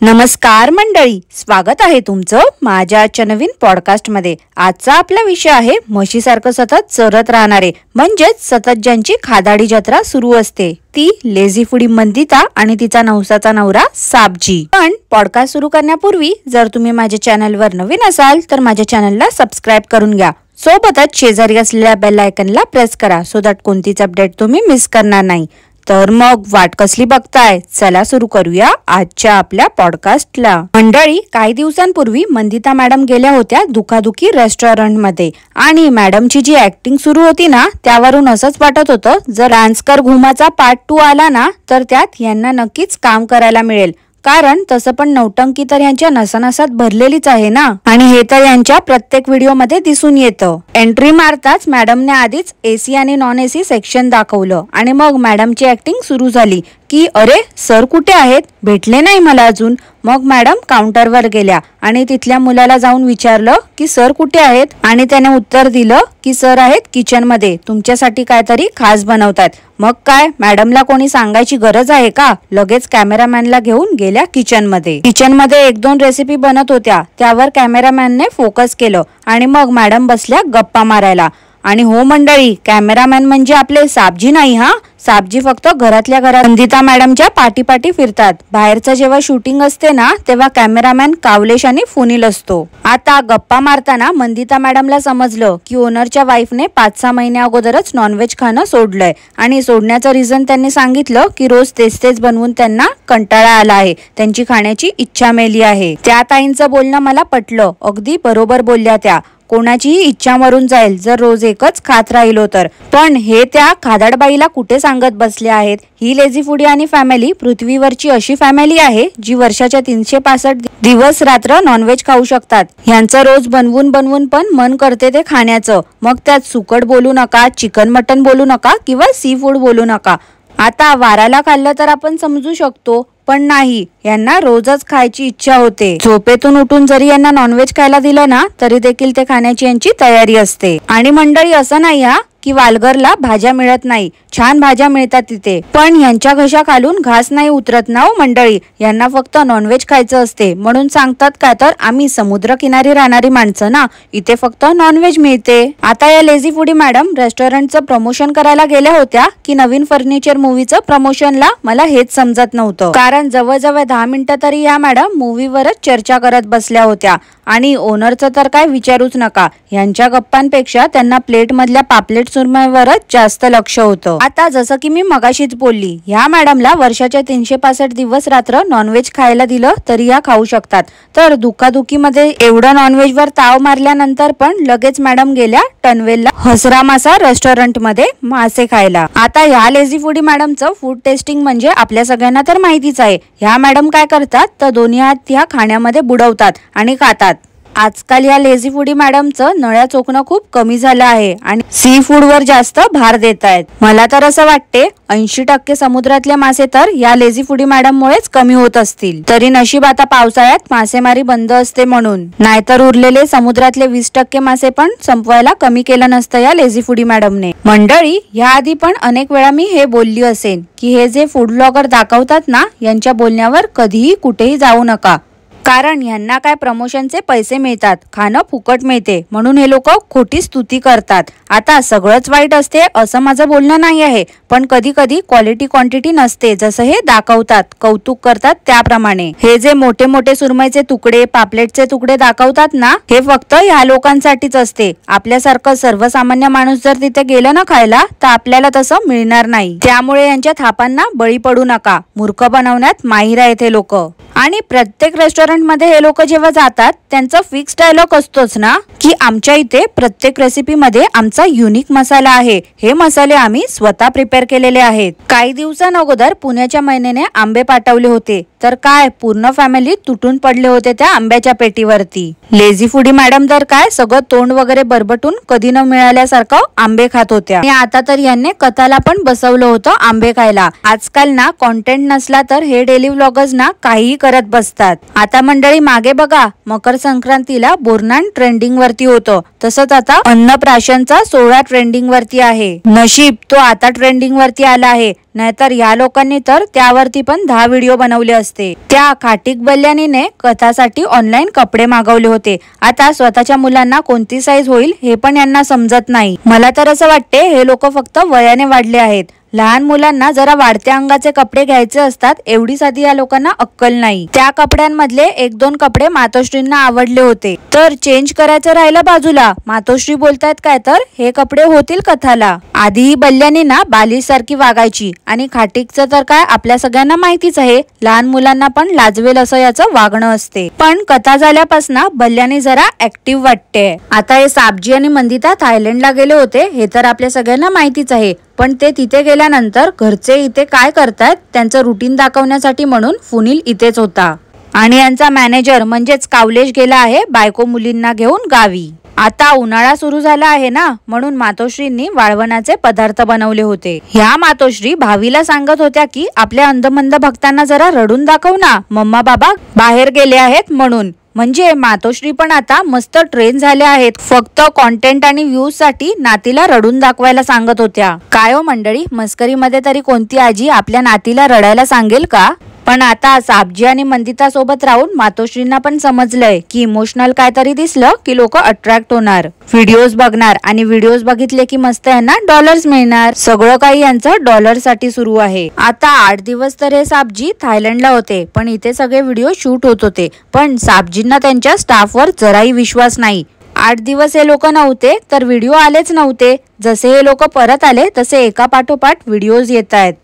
नमस्कार मंडळी, स्वागत आहे तुमचं माझ्या आजच्या नवीन पॉडकास्ट मध्ये। आजचा आपला विषय आहे म्हशीसारखं सतत चरत राहणारे, म्हणजेच सतत ज्यांची खादाडी जत्रा सुरू असते ती लेझी फूडी मंदिता आणि तिचा नवसाचा नवरा साबजी। पण पॉडकास्ट सुरू करण्यापूर्वी जर तुम्ही माझ्या चॅनलवर नवीन असाल तर माझ्या चॅनलला सबस्क्राईब करून घ्या। सोबतच शेजारी असलेल्या बेल आयकनला प्रेस करा सो दॅट कोणतीच अपडेट तुम्ही मिस करणार नाही। तर मग वाट कसली बघताय, चला सुरू करूया आजच्या आपल्या पॉडकास्टला। मंडळी, काही दिवसांपूर्वी मंदिता मॅडम गेल्या होत्या दुखादुखी रेस्टॉरंट मध्ये आणि मॅडमची जी ऍक्टिंग सुरू होती ना त्यावरून असंच वाटत होतं जर डान्सकर घुमाचा पार्ट 2 आला ना तर त्यात यांना नक्कीच काम करायला मिळेल, कारण तसं पण नौटंकी तर यांच्या नसानसात भरलेलीच आहे ना, आणि हे तर यांच्या प्रत्येक व्हिडिओ मध्ये दिसून येतं। एंट्री मारताच मॅडमने आधीच एसी आणि नॉन एसी सेक्शन दाखवलं आणि मग मॅडमची ऍक्टिंग सुरू झाली की अरे सर कुठे आहेत, भेटले नाही मला अजून। मग मॅडम काउंटरवर गेल्या आणि तिथल्या मुलाला जाऊन विचारलं की सर कुठे आहेत, आणि त्याने उत्तर दिलं की सर आहेत किचन मध्ये, तुमच्यासाठी काहीतरी खास बनवतात। मग काय मॅडमला कोणी सांगायची गरज आहे का, लगेच कॅमेरामॅनला घेऊन गेल्या किचन मध्ये। किचन मध्ये 1-2 रेसिपी बनत होत्या, त्यावर कॅमेरामॅनने फोकस केलं आणि मग मॅडम बसल्या गप्पा मारायला। आणि हो मंडळी, कॅमेरामॅन म्हणजे आपले साबजी नाही हा, साबजी फक्त घरातल्या घरात मंदिता मॅडमच्या पाठी फिरतात। बाहेरचं जेव्हा शूटिंग असते ना तेव्हा कॅमेरामॅन कावलेश आणि फुनील असतो। आता गप्पा मारताना मंदिता मॅडमला समजलं की ओनरच्या वाईफने 5-6 महिन्या अगोदरच नॉनव्हेज खाणं सोडलंय, आणि सोडण्याचं रिझन त्यांनी सांगितलं की रोज तेच बनवून त्यांना कंटाळा आला आहे, त्यांची खाण्याची इच्छा मेली आहे। त्या ताईंचं बोलणं मला पटलं, अगदी बरोबर बोलल्या त्या। कोणाचीही इच्छा मरून जाईल जर रोज एकच खात राहिलो तर, पण हे त्या खादाडबाईला कुठे सांगत बसले आहेत। ही लेझी फूडी आणि फॅमिली पृथ्वीवरची अशी फॅमिली आहे जी वर्षाच्या 365 दिवस रात्र नॉनव्हेज खाऊ शकतात। ह्यांचं रोज बनवून पण मन करते ते खाण्याचं, मग त्यात सुकट बोलू नका, चिकन मटन बोलू नका किंवा सी फूड बोलू नका। आता वाराला खाल्लं तर आपण समजू शकतो, पण नाही, यांना रोजच खायची इच्छा होते। झोपेतून उठून जरी यांना नॉनव्हेज खायला दिलं ना तरी देखील ते खाण्याची यांची तयारी असते। आणि मंडळी, असं नाही हा की वालगरला भाज्या मिळत नाही, छान भाज्या मिळतात तिथे, पण यांच्या घशा खालून घास नाही उतरत ना हो मंडळी। यांना फक्त नॉनव्हेज खायचं असते म्हणून सांगतात का तर आम्ही समुद्र किनारी राहणारी माणसं ना, इथे फक्त नॉनव्हेज मिळते। आता या लेझी फूडी मॅडम रेस्टॉरंटचं प्रमोशन करायला गेल्या होत्या की नवीन फर्निचर मूवीचं प्रमोशनला, मला हेच समजत नव्हतं, कारण जवळजवळ 10 मिनिटं तरी या मॅडम मूवीवरच चर्चा करत बसल्या होत्या। आणि ओनरचं तर काय विचारूच नका, यांच्या गप्पांपेक्षा त्यांना प्लेट मधल्या पापलेट सुरमईवरच जास्त लक्ष होतं। आता जसं की मी मगाशीच बोलली, ह्या मॅडमला वर्षाच्या 365 दिवस रात्र नॉनव्हेज खायला दिलं तरी या खाऊ शकतात, तर दुखादुखीमध्ये एवढं नॉनव्हेज वर ताव मारल्यानंतर पण लगेच मॅडम गेल्या टनवेलला हसरा मासा रेस्टॉरंट मध्ये मासे खायला। आता ह्या लेझी फूडी मॅडमचं फूड टेस्टिंग म्हणजे आपल्या सगळ्यांना तर माहितीच आहे। ह्या मॅडम काय करतात तर दोन्ही हात ह्या खाण्यामध्ये बुडवतात आणि खातात। आजकाल या लेझी फूडी मॅडमचं नळ्या चोखणं खूप कमी झालं आहे आणि सी फूड वर जास्त भार देत आहेत। मला तर असं वाटते 80% समुद्रातले मासे तर या लेझी फूडी मॅडम मुळेच कमी होत असतील। तरी नशीब आता पावसाळ्यात मासेमारी बंद असते म्हणून, नाहीतर उरलेले समुद्रातले 20% मासे पण संपवायला कमी केलं नसतं या लेझी फूडी मॅडमने। मंडळी, याआधी पण अनेक वेळा मी हे बोलली असेन की हे जे फूड ब्लॉगर दाखवतात ना, यांच्या बोलण्यावर कधीही कुठेही जाऊ नका, कारण यांना काय प्रमोशनचे पैसे मिळतात, खाणं फुकट मिळते म्हणून हे लोक खोटी स्तुती करतात। आता सगळंच वाईट असते असं माझं बोलणं नाही आहे, पण कधी कधी क्वालिटी क्वांटिटी नसते, जसं हे दाखवतात कौतुक करतात त्याप्रमाणे। हे जे मोठे मोठे सुरमईचे तुकडे, पापलेटचे तुकडे दाखवतात ना, हे फक्त ह्या लोकांसाठीच असते। आपल्यासारखं सर्वसामान्य माणूस जर तिथे गेलं ना खायला तर आपल्याला तसं मिळणार नाही। त्यामुळे यांच्या थापांना बळी पडू नका, मूर्ख बनवण्यात माहिर आहेत हे लोक। आणि प्रत्येक रेस्टॉरंट मध्ये हे लोक जेव्हा जातात त्यांचा फिक्स डायलॉग असतोच ना की आमच्या इथे प्रत्येक रेसिपी मध्ये आमचा युनिक मसाला आहे, हे मसाले आम्ही स्वतः प्रिपेअर केलेले आहेत। काही दिवसांअगोदर पुण्याच्या महिनेने आंबे पाठवले होते, तर काय पूर्ण फॅमिली तुटून पडले होते त्या आंब्याच्या पेटीवरती। लेझी फूडी मॅडम तर काय सगळं तोंड वगैरे बरबटून कधी न मिळाल्यासारखं आंबे खात होत्या, आणि आता तर यांनी कथाला पण बसवलं होतं आंबे खायला। आजकाल ना कॉन्टेंट नसला तर हे डेली व्लॉगर्स ना काहीही करत बसतात। आता मंडळी, मागे बघा मकर संक्रांतीला बोरनान ट्रेंडिंग वरती होतं, तसंच आता अन्नप्राशनचा सोहळा ट्रेंडिंग वरती आहे। नशीब तो आता ट्रेंडिंग वरती आला आहे, नाहीतर या लोकांनी तर त्यावरती पण 10 व्हिडिओ बनवले असते। असते। त्या खाटीक बल्यानीने कथासाठी ऑनलाईन कपडे मागवले होते। आता स्वतःच्या मुलांना कोणती साईज होईल हे पण यांना समजत नाही। मला तर असं वाटते हे लोक फक्त वयाने वाढले आहेत। लहान मुलांना जरा वाढत्या अंगाचे कपडे घ्यायचे असतात, एवढी साधी या लोकांना अक्कल नाही। त्या कपड्यांमधले एक दोन कपडे मातोश्रींना आवडले होते तर चेंज करायचं राहिलं बाजूला। मातोश्री बोलतायत काय तर हे कपडे होतील कथाला। आधी ही बल्यानी ना बालिश सारखी वागायची आणि खाटीकचं तर काय आपल्या सगळ्यांना माहितीच आहे, लहान मुलांना पण लाजवेल असं याचं वागणं असते। पण कथा झाल्यापासून बल्यानी जरा ऍक्टिव्ह वाटते। आता हे साबजी आणि मंदिता थायलंडला गेले होते हे तर आपल्या सगळ्यांना माहितीच आहे, पण ते तिथे गेल्यानंतर घरचे इथे काय करतायत त्यांचं रुटीन दाखवण्यासाठी म्हणून फुनील इथेच होता आणि यांचा मॅनेजर म्हणजेच कावलेश गेला आहे बायको मुलींना घेऊन गावी। आता उन्हाळा सुरू झाला आहे ना, म्हणून मातोश्रींनी वाळवणाचे पदार्थ बनवले होते। ह्या मातोश्री भावीला सांगत होत्या की आपल्या अंधमंद भक्तांना जरा रडून दाखव ना, मम्मा बाबा बाहेर गेले आहेत म्हणून। म्हणजे मातोश्री पण आता मस्त ट्रेन झाल्या आहेत, फक्त कॉन्टेंट आणि व्ह्यूज साठी नातीला रडून दाखवायला सांगत होत्या। काय हो मंडळी, मस्करीमध्ये तरी कोणती आजी आपल्या नातीला रडायला सांगेल का? पण आता साबजी आणि मंदिता सोबत राहून मातोश्रींना पण समजलंय की इमोशनल काहीतरी दिसलं की लोक अट्रॅक्ट होणार, व्हिडिओज बघणार आणि व्हिडिओज बघितले की मस्त यांना डॉलर्स मिळणार। सगळं काही यांचं डॉलर साठी सुरू आहे। आता 8 दिवस तर हे साबजी थायलंडला होते, पण इथे सगळे व्हिडिओ शूट होत होते, पण साबजींना त्यांच्या स्टाफवर जराही विश्वास नाही। 8 दिवस हे लोक नव्हते तर व्हिडिओ आलेच नव्हते। जसे हे लोक परत आले तसे एका पाठोपाठ व्हिडिओज येत आहेत।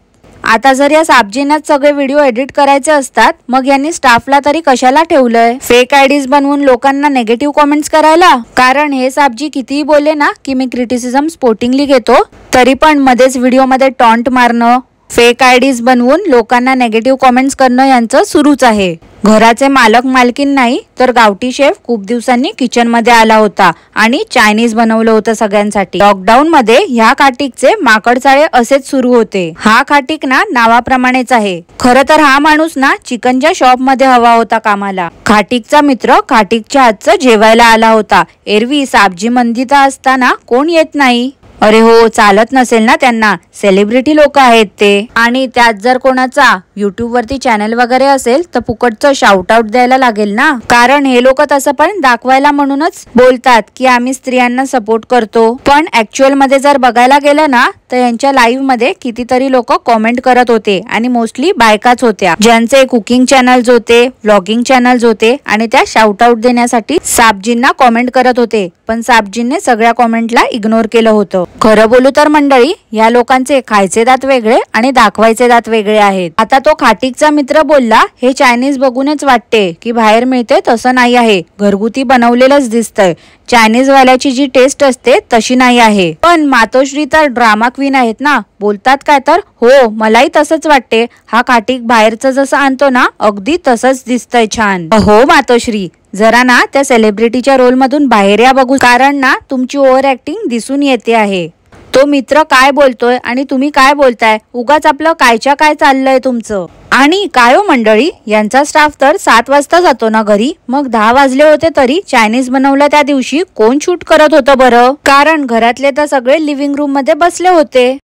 आता जर या साबजींनाच सगळे व्हिडिओ एडिट करायचे असतात, मग यांनी स्टाफला तरी कशाला ठेवलंय? फेक आयडीज बनवून लोकांना नेगेटिव्ह कॉमेंट्स करायला? कारण हे साबजी कितीही बोलले ना की मी क्रिटिसिझम स्पोर्टिंगली घेतो, तरी पण मध्येच व्हिडिओ मध्ये टॉन्ट मारणं, फेक आयडीज बनवून लोकांना नेगेटिव्ह कॉमेंट्स करणं यांचं सुरूच आहे। घराचे मालक मालकीन नाही तर गावठी शेफ खूप दिवसांनी किचन मध्ये आला होता आणि चायनीज बनवलं होतं सगळ्यांसाठी। लॉकडाऊन मध्ये ह्या खाटीकचे माकडचाळे असेच सुरू होते। हा खाटीक ना नावाप्रमाणेच आहे। खरं तर हा माणूस ना चिकनच्या शॉप मध्ये हवा होता कामाला। खाटीकचा मित्र खाटीकच्या हातचं जेवायला आला होता। एरवी साबजी मंदिता असताना कोण येत नाही। अरे हो, चालत नसेल ना त्यांना, सेलिब्रिटी लोक आहेत ते। आणि त्यात जर कोणाचा युट्यूब वरती चॅनल वगैरे असेल तर फुकटचं शाउट आउट द्यायला लागेल ना, कारण हे लोक तसं पण दाखवायला म्हणूनच बोलतात की आम्ही स्त्रियांना सपोर्ट करतो, पण ऍक्च्युअल मध्ये जर बघायला गेलं ना तर यांच्या लाईव्ह मध्ये कितीतरी लोक कॉमेंट करत होते आणि मोस्टली बायकाच होत्या, ज्यांचे कुकिंग चॅनल्स होते, व्लॉगिंग चॅनल्स होते आणि त्या शाउट आउट देण्यासाठी साबजींना कॉमेंट करत होते, पण साबजींने सगळ्या कॉमेंटला इग्नोर केलं होतं। खरं बोलू तर मंडळी, या लोकांचे खायचे दात वेगळे आणि दाखवायचे दात वेगळे आहेत। आता तो खाटीकचा मित्र बोलला हे चायनीज बघूनच वाटते की बाहेर मिळते तसं नाही आहे, घरगुती बनवलेलंच दिसतंय, चायनीज वाल्याची जी टेस्ट असते तशी नाही आहे। पण मातोश्री तर ड्रामा क्वीन आहेत ना, बोलतात काय तर हो मलाही तसंच वाटते, हा खाटीक बाहेरचं जसं आणतो ना अगदी तसंच दिसतंय छान। हो मातोश्री, जरा ना त्या सेलिब्रिटीच्या रोल मधून बाहेर या बघू, कारण ना तुमची ओव्हर ऍक्टिंग दिसून येते आहे। तो मित्र काय बोलतोय आणि तुम्ही काय बोलताय, उगाच आपलं कायच्या काय चाललंय तुमचं। आणि काय हो मंडळी, यांचा स्टाफ तर 7 वाजता जातो ना घरी, मग 10 वाजले होते तरी चायनीज बनवलं त्या दिवशी कोण शूट करत होतं बरं? कारण घरातले तर सगळे लिव्हिंग रूम मध्ये बसले होते।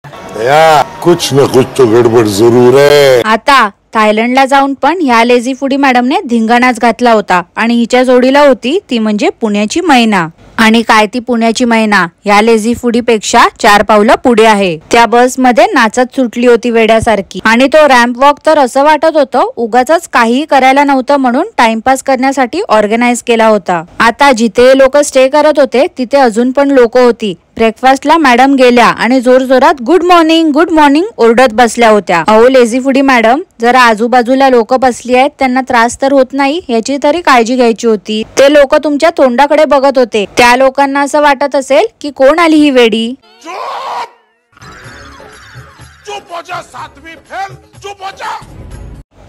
कुछ न कुछ तो गडबड जरूर है। आता थायलंडला जाऊन पण ह्या लेझी फूडी मॅडमने धिंगाणाच घातला होता आणि हिच्या जोडीला होती ती म्हणजे पुण्याची मैना। आणि काय ती पुण्याची मैना या लेझी फूडी पेक्षा 4 पावलं पुढे आहे। त्या बस मध्ये नाचत सुटली होती वेड्यासारखी आणि तो रॅम्प वॉक तर असं वाटत होतं उगाच काहीही करायला नव्हतं म्हणून टाइमपास करण्यासाठी ऑर्गनाइज केला होता। आता जिथे लोक स्टे करत होते तिथे अजून पण लोक होती। ब्रेकफास्टला मॅडम गेल्या आणि जोर जोरात गुड मॉर्निंग ओरडत बसल्या होत्या। अहो लेझी फूडी मॅडम, जरा आजूबाजूला लोक बसली आहेत त्यांना त्रास तर होत नाही याची तरी काळजी घ्यायची होती। ते लोक तुमच्या तोंडाकडे बघत होते, त्या लोकांना असं वाटत असेल की कोण आली ही वेडी।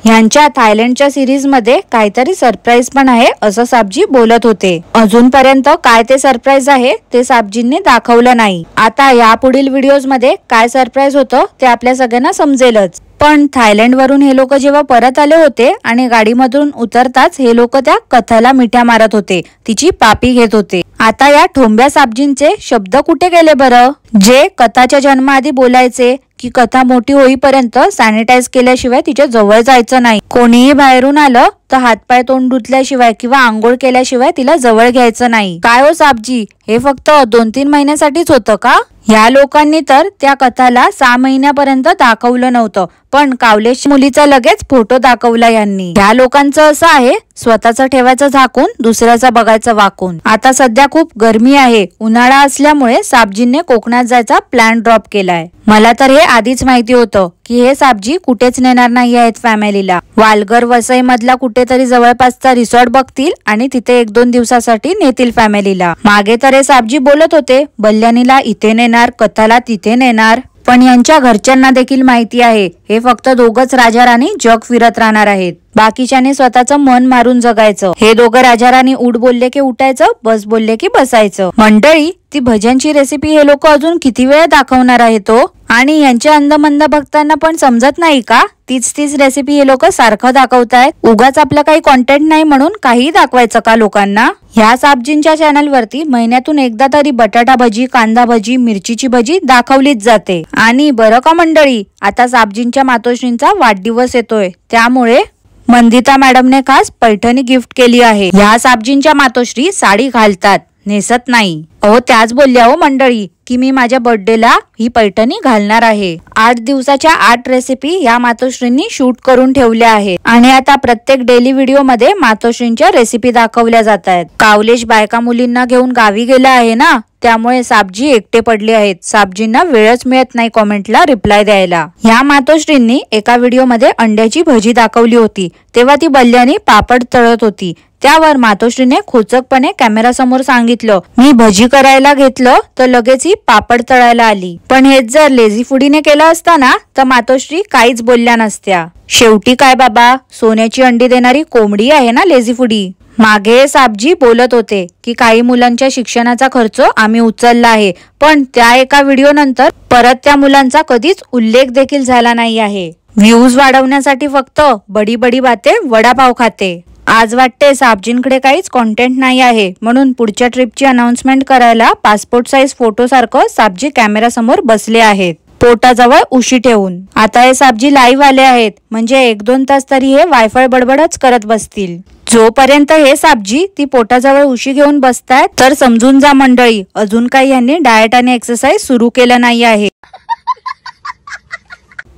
ह्यांच्या थायलंडच्या सिरीज मध्ये काहीतरी सरप्राईज पण आहे असं साबजी बोलत होते। अजूनपर्यंत काय ते सरप्राईज आहे ते साबजींनी दाखवलं नाही। आता यापुढील व्हिडिओज मध्ये काय सरप्राईज होतं ते आपल्या सगळ्यांना समजेलच। पण थायलंड वरून हे लोक जेव्हा परत आले होते आणि गाडीमधून उतरताच हे लोक त्या कथाला मिठ्या मारत होते, तिची पापी घेत होते। आता या ठोंब्या साबजींचे शब्द कुठे गेले बरं, जे कथाच्या जन्माआधी बोलायचे की कथा मोठी होईपर्यंत सॅनिटाईज केल्याशिवाय तिच्या जवळ जायचं नाही. कोणीही बाहेरून आलं तर हातपाय तोंड धुतल्याशिवाय किंवा आंघोळ केल्याशिवाय तिला जवळ घ्यायचं नाही. काय हो साबजी, हे फक्त 2-3 महिन्यासाठीच होतं का? ह्या लोकांनी तर त्या कथाला 6 महिन्यापर्यंत दाखवलं नव्हतं, पण कावलेश मुलीचा लगेच फोटो दाखवला यांनी. ह्या लोकांचं असं आहे, स्वतःचं ठेवायचं झाकून, दुसऱ्याचं बघायचं वाकून. आता सध्या खूप गरमी आहे, उन्हाळा असल्यामुळे साबजींनी कोकणात जायचा प्लॅन ड्रॉप केलाय. मला तर हे आधीच माहिती होतं की हे साबजी कुठेच नेणार नाही आहेत फॅमिलीला. वालघर वसई मधला कुठेतरी जवळपासचा रिसॉर्ट बघतील आणि तिथे 1-2 दिवसासाठी नेतील फॅमिलीला. मागे तर हे साबजी बोलत होते, बल्ल्यानीला इथे नेणार, कथाला तिथे नेणार. पण यांच्या घरच्यांना देखील माहिती आहे हे फक्त दोघच राजा राणी जग फिरत राहणार आहेत. बाकीच्याने स्वतःचं मन मारून जगायचं. हे दोघं राजा राणी उठ बोलले की उठायचं, बस बोलले की बसायचं. मंडळी, ती भज्यांची रेसिपी हे लोक अजून किती वेळ दाखवणार आहेत हो? आणि यांच्या अंधमंद भक्तांना पण समजत नाही का तीच रेसिपी हे लोक सारखं दाखवतायत? उगाच आपलं काही कॉन्टेंट नाही म्हणून काही दाखवायचं का लोकांना? ह्या साबजींच्या चॅनल वरती महिन्यातून एकदा तरी बटाटा भजी, कांदा भजी, मिरचीची भजी दाखवलीच जाते. आणि बरं का मंडळी, आता साबजींच्या मातोश्रींचा वाढदिवस येतोय, त्यामुळे मंदिता मॅडमने खास पैठणी गिफ्ट केली आहे. ह्या साबजींच्या मातोश्री साडी घालतात, नेसत नाही. अहो, त्याच बोलल्या हो मंडळी की मी माझ्या बर्थडेला ही पैठणी घालणार आहे. 8 दिवसाच्या 8 रेसिपी या मातोश्रींनी शूट करून ठेवल्या आहेत आणि आता प्रत्येक डेली व्हिडिओ मध्ये मातोश्रींच्या रेसिपी दाखवल्या जात आहेत. कावलेश बायका मुलींना घेऊन गावी गेला आहे ना, त्यामुळे साबजी एकटे पडले आहेत. साबजींना वेळच मिळत नाही कॉमेंटला रिप्लाय द्यायला. ह्या मातोश्रींनी एका व्हिडिओ मध्ये अंड्याची भजी दाखवली होती, तेव्हा ती बल्ल्यानी पापड तळत होती. त्यावर मातोश्रीने खोचकपणे कॅमेरा समोर सांगितलं, मी भजी करायला घेतलं तर लगेच ही पापड तळायला आली. पण हेच जर लेझी फुडीने केलं असता ना तर मातोश्री काहीच बोलल्या नसत्या. शेवटी काय बाबा, सोन्याची अंडी देणारी कोंबडी आहे ना लेझी फुडी. मागे साबजी बोलत होते की काही मुलांच्या शिक्षणाचा खर्च आम्ही उचलला आहे, पण त्या एका व्हिडिओ नंतर परत त्या मुलांचा कधीच उल्लेख देखील झाला नाही आहे. व्ह्यूज वाढवण्यासाठी फक्त बडी बडी बाते वडापाव खाते. आज वाटते साबजींकडे काहीच कॉन्टेंट नाही आहे, म्हणून पुढच्या ट्रिपची अनाउन्समेंट करायला पासपोर्ट साईज फोटो सारखं साबजी कॅमेरा समोर बसले आहेत, पोटाजवळ उशी ठेवून. आता हे साबजी लाईव्ह आले आहेत, म्हणजे 1-2 तास तरी हे वायफाय बडबडच करत बसतील. जोपर्यंत हे साबजी ती पोटाजवळ उशी घेऊन बसतायत तर समजून जा मंडळी, अजून काही यांनी डाएट आणि एक्सरसाइज सुरू केलं नाही आहे.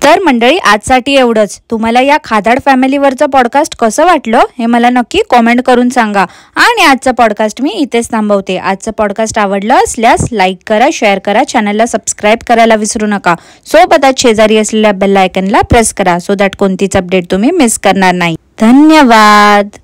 तर मंडळी, आजसाठी एवढंच. तुम्हाला या खादाड फॅमिलीवरचं पॉडकास्ट कसं वाटलं हे मला नक्की कॉमेंट करून सांगा. आणि आजचं पॉडकास्ट मी इथेच थांबवते. आजचं पॉडकास्ट आवडलं असल्यास लाईक करा, शेअर करा, चॅनलला सबस्क्राईब करायला विसरू नका. सोबतच शेजारी असलेल्या बेल आयकनला प्रेस करा, सो दॅट कोणतीच अपडेट तुम्ही मिस करणार नाही. धन्यवाद.